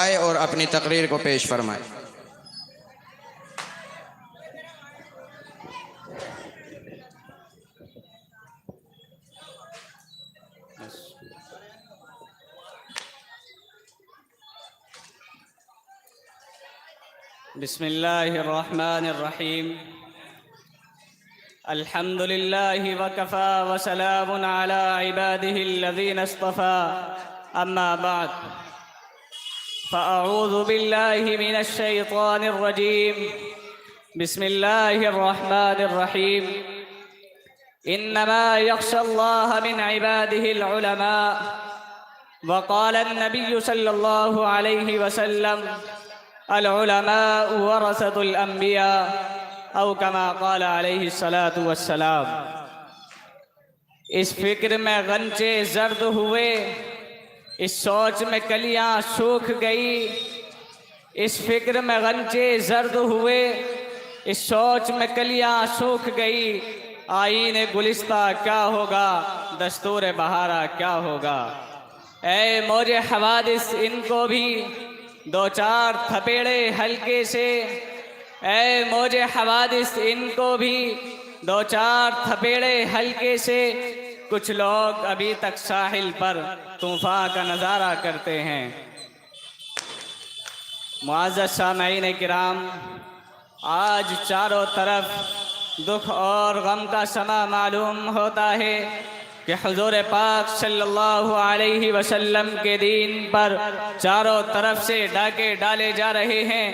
आए और अपनी तकरीर को पेश फरमाए। बिस्मिल्लाहिर्रहमानिर्रहीम। अल्हम्दुलिल्लाहि वकफ़ा व सलामुन अला इबादिहिल्लज़ीना इस्तफ़ा, अम्मा बअद, फ़अऊज़ु बिल्लाहि मिनश शैतानिर्रजीम। बिस्मिल्लाहिर्रहमानिर्रहीम। इन्नमा यख्शल्लाह मिन इबादिहिल उलमा। व क़ाल अन्नबिय्यु सल्लल्लाहु अलैहि वसल्लम अल उलमा वरसतुल अंबिया, औ कमा क़ाल अलैहि सलातु वस्सलाम। इस फिक्र में गंचे जर्द हुए, इस सोच में कलियां सूख गई। इस फिक्र में गंचे जर्द हुए, इस सोच में कलियां सूख गई। आईने गुलिस्ता क्या होगा, दस्तूर बहारा क्या होगा। ऐ मौजे हवादिस इनको भी दो चार थपेड़े हल्के से। ऐ मौजे हवादिस इनको भी दो चार थपेड़े हल्के से। कुछ लोग अभी तक साहिल पर तूफान का नज़ारा करते हैं। मुअज़्ज़ज़ सामईन किराम, आज चारों तरफ दुख और गम का समा मालूम होता है कि हुज़ूर पाक सल्लल्लाहु अलैहि वसल्लम के दीन पर चारों तरफ से डाके डाले जा रहे हैं।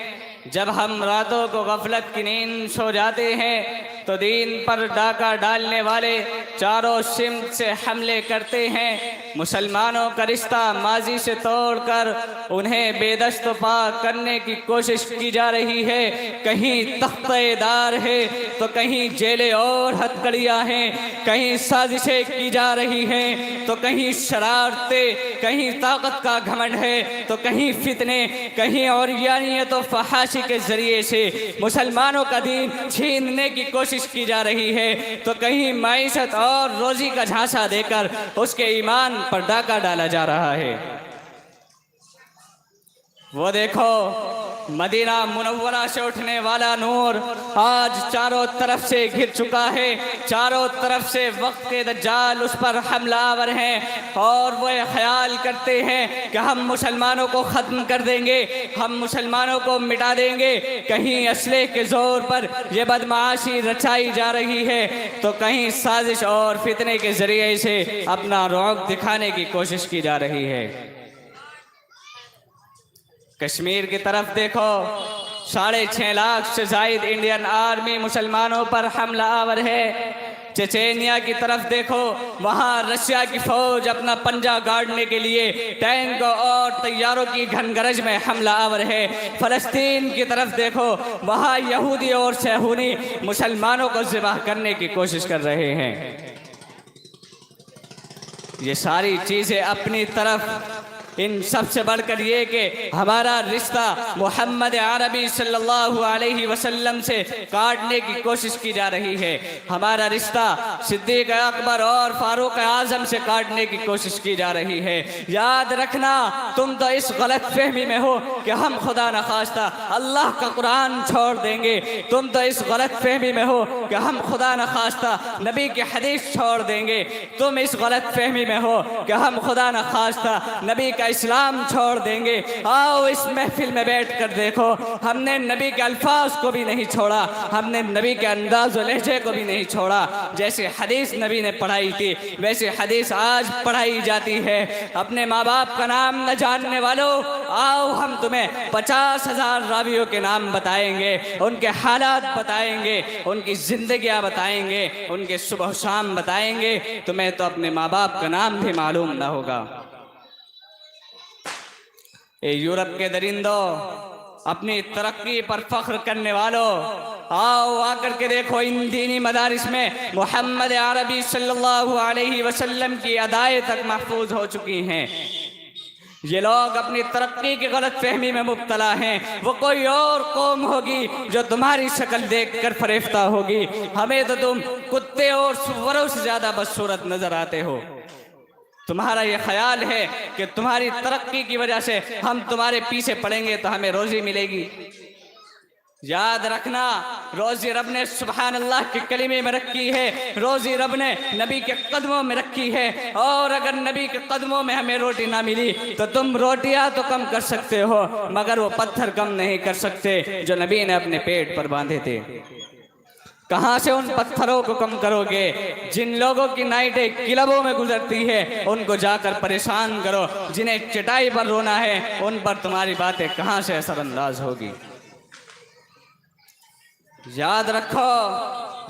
जब हम रातों को गफलत की नींद सो जाते हैं तो दीन पर डाका डालने वाले चारों सिमत से हमले करते हैं। मुसलमानों का रिश्ता माजी से तोड़कर उन्हें बेदस्त पा करने की कोशिश की जा रही है। कहीं तख्तेदार है तो कहीं जेलें और हथकड़ियाँ हैं। कहीं साजिशें की जा रही हैं तो कहीं शरारतें, कहीं ताकत का घमंड है तो कहीं फितने, कहीं औरियानियत और फहाशी के जरिए से मुसलमानों का दीन छीनने की कोशिश की जा रही है। तो कहीं माइशत और रोजी का झांसा देकर उसके ईमान पर डाका डाला जा रहा है। वो देखो, मदीना मुनव्वरा से उठने वाला नूर आज चारों तरफ से घिर चुका है। चारों तरफ से वक्त के दज्जाल उस पर हमलावर हैं और वो ख्याल करते हैं कि हम मुसलमानों को ख़त्म कर देंगे, हम मुसलमानों को मिटा देंगे। कहीं असले के जोर पर यह बदमाशी रचाई जा रही है तो कहीं साजिश और फितने के जरिए से अपना रौब दिखाने की कोशिश की जा रही है। कश्मीर की तरफ देखो, 6.5 लाख से जायद इंडियन आर्मी मुसलमानों पर हमला आवर है। चेचेनिया की तरफ देखो, वहाँ रशिया की फौज अपना पंजा गाड़ने के लिए टैंक और तैयारों की घनगरज में हमला आवर है। फ़लस्तीन की तरफ देखो, वहाँ यहूदी और सहूनी मुसलमानों को ज़िबाह करने की कोशिश कर रहे हैं। ये सारी चीज़ें अपनी तरफ, इन सबसे बढ़कर ये कि हमारा रिश्ता मोहम्मद अरबी सल्लल्लाहु अलैहि वसल्लम से काटने की कोशिश की जा रही है। हमारा रिश्ता सिद्दीक़ अकबर और फारूक आज़म से काटने की कोशिश की जा रही है। याद रखना, तुम तो इस गलत फहमी में हो कि हम खुदा न खास्ता अल्लाह का कुरान छोड़ देंगे। तुम तो इस गलत फहमी में हो कि हम खुदा न खास्ता नबी की हदीस छोड़ देंगे। तुम इस गलत फहमी में हो कि हम खुदा न खास्ता नबी का इस्लाम छोड़ देंगे। आओ इस महफिल में बैठ कर देखो, हमने नबी के अल्फाज को भी नहीं छोड़ा, हमने नबी के अंदाज और लहजे को भी नहीं छोड़ा। जैसे हदीस नबी ने पढ़ाई थी वैसे हदीस आज पढ़ाई जाती है। अपने माँ बाप का नाम न जानने वालों, आओ हम तुम्हें 50,000 रावियों के नाम बताएंगे, उनके हालात बताएंगे, उनकी जिंदगियाँ बताएंगे, उनके सुबह शाम बताएंगे। तुम्हें तो अपने माँ बाप का नाम भी मालूम ना होगा। ये यूरोप के दरिंदों, अपनी तरक्की पर फख्र करने वालों, आओ आकर के देखो, इन दीनी मदारिस में मोहम्मद अरबी सल्लल्लाहु अलैहि वसल्लम की अदाएं तक महफूज हो चुकी हैं। ये लोग अपनी तरक्की की गलत फहमी में मुब्तला हैं। वो कोई और कौम होगी जो तुम्हारी शक्ल देखकर फरेफ्ता होगी। हमें तो तुम कुत्ते और सुअरों से ज़्यादा बदसूरत नजर आते हो। तुम्हारा ये ख्याल है कि तुम्हारी तरक्की की वजह से हम तुम्हारे पीछे पड़ेंगे तो हमें रोजी मिलेगी। याद रखना, रोजी रब ने सुभान अल्लाह के कलीमे में रखी है, रोजी रब ने नबी के कदमों में रखी है। और अगर नबी के कदमों में हमें रोटी ना मिली तो तुम रोटियां तो कम कर सकते हो, मगर वो पत्थर कम नहीं कर सकते जो नबी ने अपने पेट पर बांधे थे। कहां से उन पत्थरों को कम करोगे? जिन लोगों की नाइटें क्लबों में गुजरती है उनको जाकर परेशान करो। जिन्हें चटाई पर रोना है उन पर तुम्हारी बातें कहां से असरअंदाज होगी? याद रखो,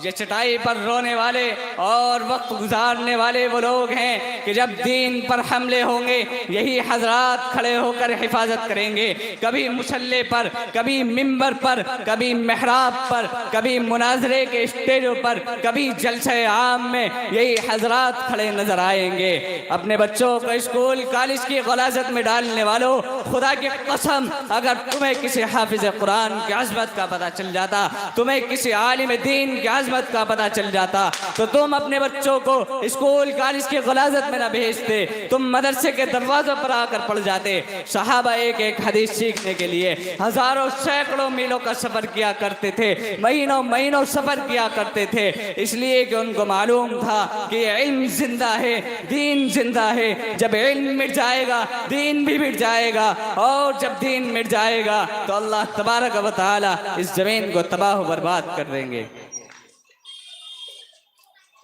ये चटाई पर रोने वाले और वक्त गुजारने वाले वो लोग हैं कि जब दीन पर हमले होंगे यही हजरात खड़े होकर हिफाजत करेंगे। कभी मुसल्ले पर, कभी मिंबर पर, कभी मेहराब पर, कभी मुनाजरे के स्टेजों पर, कभी जलसे आम में यही हजरात खड़े नजर आएंगे। अपने बच्चों को स्कूल कॉलेज की गलाजत में डालने वालों, खुदा की कसम अगर तुम्हें किसी हाफिज कुरान की अज़मत का पता चल जाता, तुम्हें किसी आलिम दीन की अज़मत का पता चल जाता तो तुम अपने बच्चों को स्कूल कॉलेज की गलाजत में न भेजते, तुम मदरसे के दरवाजों पर आकर पढ़ जाते। सहाबा एक एक हदीस सीखने के लिए हजारों सैकड़ों मीलों का सफर किया करते थे, महीनों महीनों सफर किया करते थे, इसलिए कि उनको मालूम था कि इल्म जिंदा है, दीन जिंदा है। जब इल्म मिट जाएगा दीन भी मिट जाएगा, और जब दीन मिट जाएगा तो अल्लाह तबारक व तआला इस जमीन को तबाह बर्बाद कर देंगे।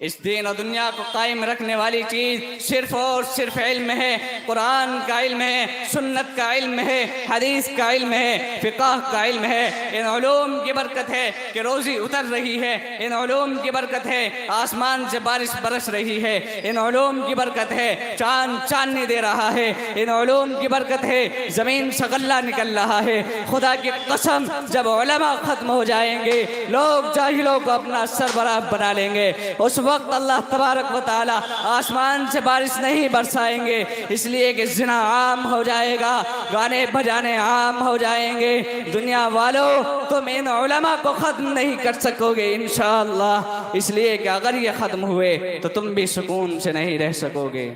इस दीन और दुनिया को कायम रखने वाली चीज सिर्फ और सिर्फ इल्म है। कुरान का इल्म है, सुन्नत का इल्म है, हदीस का इल्म है, फिक़ह का इल्म है। इन उलूम की बरकत है कि रोजी उतर रही है, इन उलूम की बरकत है आसमान से बारिश बरस रही है, इन उलूम की बरकत है चांद चांदनी दे रहा है, इन उलूम की बरकत है जमीन से गल्ला निकल रहा है। खुदा की कसम जब उलमा खत्म हो जाएंगे, लोग जाहिलों को अपना सरबराह बना लेंगे, उस वक्त अल्लाह तबारक व तआला आसमान से बारिश नहीं बरसाएंगे, इसलिए कि जिना आम हो जाएगा, गाने बजाने आम हो जाएंगे। दुनिया वालों, तुम इन उलमा को खत्म नहीं कर सकोगे इंशाअल्लाह, इसलिए कि अगर ये खत्म हुए तो तुम भी सुकून से नहीं रह सकोगे।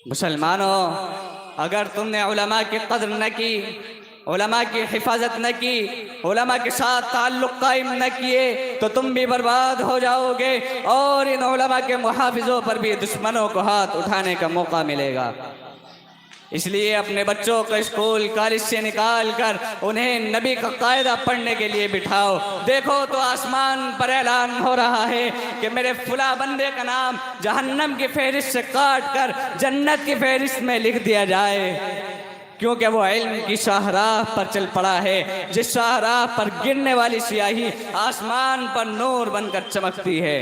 मुसलमानों, अगर तुमने उलमा की कदर न की, उलमा की हिफाजत न की, उलमा के साथ ताल्लुक़ कायम न किए तो तुम भी बर्बाद हो जाओगे, और इन उलमा के मुहाफिजों पर भी दुश्मनों को हाथ उठाने का मौका मिलेगा। इसलिए अपने बच्चों को स्कूल कॉलेज से निकाल कर उन्हें नबी का कायदा पढ़ने के लिए बिठाओ। देखो तो आसमान पर ऐलान हो रहा है कि मेरे फुला बंदे का नाम जहन्नम की फहरिस्त से काट कर जन्नत की फहरिस्त में लिख दिया जाए, क्योंकि वो इल्म की शाहराह पर चल पड़ा है, जिस शाहराह पर गिरने वाली स्याही आसमान पर नूर बनकर चमकती है।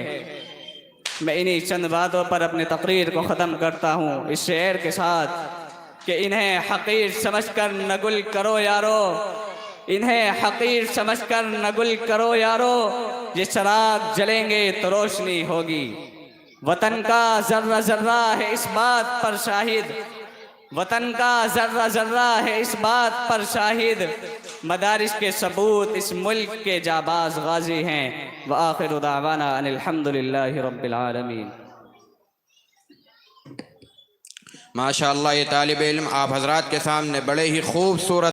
मैं इन्हीं चंद बातों पर अपनी तकरीर को ख़त्म करता हूँ इस शेर के साथ कि इन्हें हकीर समझकर न गुल करो यारो, इन्हें हकीर समझकर न गुल करो यारो, ये चिराग जलेंगे तो रोशनी होगी। वतन का जर्रा जर्रा है इस बात पर शाहिद, वतन का जर्रा जर्रा है इस बात पर शाहिद, मदारिस के सबूत इस मुल्क के जाबाज गाजी हैं। व आखिरु दावाना अनिल हम्दुलिल्लाहि रब्बिल आलमीन। माशाअल्लाह, ये तालिब इल्म आप हजरात के सामने बड़े ही खूबसूरत